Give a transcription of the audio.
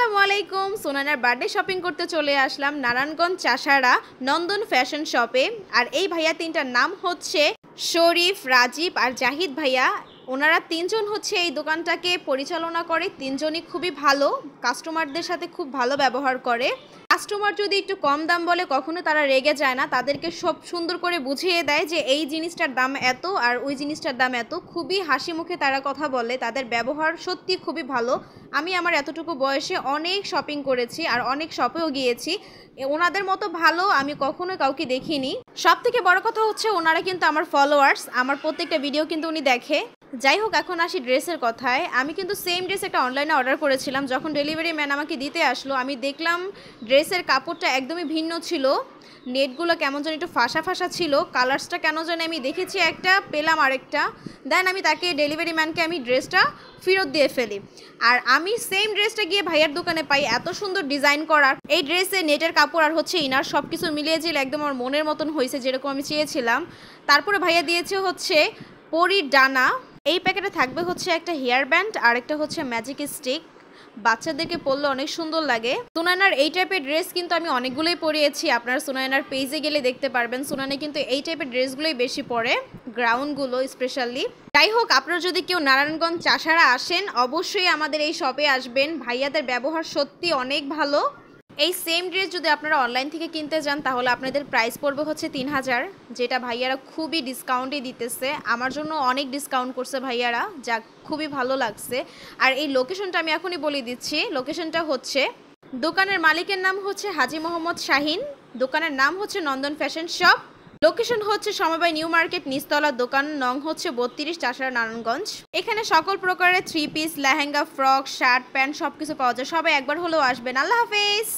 আসসালামু আলাইকুম। সুনানার birthday shopping করতে চলে আসলাম নারায়ণগঞ্জ চাষাড়া নন্দন ফ্যাশন শপে। আর এই ভাইয়া তিনটার নাম হচ্ছে শরীফ, রাজীব আর জাহিদ ভাইয়া। ওনারা তিনজন হচ্ছে এই দোকানটাকে পরিচালনা করে। তিনজনই খুবই ভালো, কাস্টমারদের সাথে খুব ভালো ব্যবহার করে। কাস্টমার যদি একটু কম দাম বলে কখনো তারা রেগে যায় না, তাদেরকে সব সুন্দর করে বুঝিয়ে দেয় যে এই জিনিসটার দাম এত আর ওই জিনিসটার দাম এত। খুবই হাসি মুখে তারা কথা বলে, তাদের ব্যবহার সত্যি খুবই ভালো। আমি আমার এতটুকু বয়সে অনেক শপিং করেছি আর অনেক শপেও গিয়েছি, ওনাদের মতো ভালো আমি কখনো কাউকে দেখিনি। সব থেকে বড় কথা হচ্ছে ওনারা কিন্তু আমার ফলোয়ার্স, আমার প্রত্যেকটা ভিডিও কিন্তু উনি দেখে। যাই হোক, এখন আসি ড্রেসের কথায়। আমি কিন্তু সেম ড্রেস একটা অনলাইনে অর্ডার করেছিলাম। যখন ডেলিভারি ম্যান আমাকে দিতে আসলো, আমি দেখলাম ড্রেসের কাপড়টা একদমই ভিন্ন ছিল। নেটগুলো কেমন যেন একটু ফাঁসা ফাঁসা ছিল, কালার্সটা কেন যেন আমি দেখেছি একটা, পেলাম আরেকটা। দেন আমি তাকে ডেলিভারি ম্যানকে আমি ড্রেসটা ফেরত দিয়ে ফেলি। আর আমি সেম ড্রেসটা গিয়ে ভাইয়ার দোকানে পাই, এত সুন্দর ডিজাইন করা। এই ড্রেসে নেটের কাপড় আর হচ্ছে ইনার সব কিছু মিলিয়ে ছিল একদম আমার মনের মতন হয়েছে, যেরকম আমি চেয়েছিলাম। তারপরে ভাইয়া দিয়েছে হচ্ছে পরীর ডানা। এই প্যাকেটে থাকবে হচ্ছে একটা হেয়ার ব্যান্ড আর একটা হচ্ছে ম্যাজিক স্টিক। বাচ্চাদেরকে পরলে অনেক সুন্দর লাগে। সুনায়নার এই টাইপের ড্রেস কিন্তু আমি অনেকগুলোই পরিয়েছি, আপনারা সুনায়নার পেজে গেলে দেখতে পারবেন। সুনায়না কিন্তু এই টাইপের ড্রেসগুলোই বেশি পরে, গ্রাউন্ডগুলো স্পেশালি। যাই হোক, আপনারা যদি কেউ নারায়ণগঞ্জ চাষাড়া আসেন অবশ্যই আমাদের এই শপে আসবেন। ভাইয়াদের ব্যবহার সত্যি অনেক ভালো। এই সেম ড্রেস যদি আপনারা অনলাইন থেকে কিনতে যান তাহলে আপনাদের প্রাইস পড়বে হচ্ছে 3000, যেটা ভাইয়ারা খুবই ডিসকাউন্টে দিতেছে। আমার জন্য অনেক ডিসকাউন্ট করছে ভাইয়ারা, যা খুবই ভালো লাগছে। আর এই লোকেশনটা আমি এখনই বলে দিচ্ছি। লোকেশনটা হচ্ছে, দোকানের মালিকের নাম হচ্ছে হাজি মোহাম্মদ শাহিন, দোকানের নাম হচ্ছে নন্দন ফ্যাশন শপ। লোকেশন হচ্ছে সমবায় নিউ মার্কেট নিচতলা, দোকান নং হচ্ছে 32, চাষাড়া নারায়ণগঞ্জ। এখানে সকল প্রকারের 3 piece, lehenga, frock, shirt, pant সবকিছু পাওয়া যায়। সবাই একবার হলেও আসবেন। আল্লাহ হাফেজ।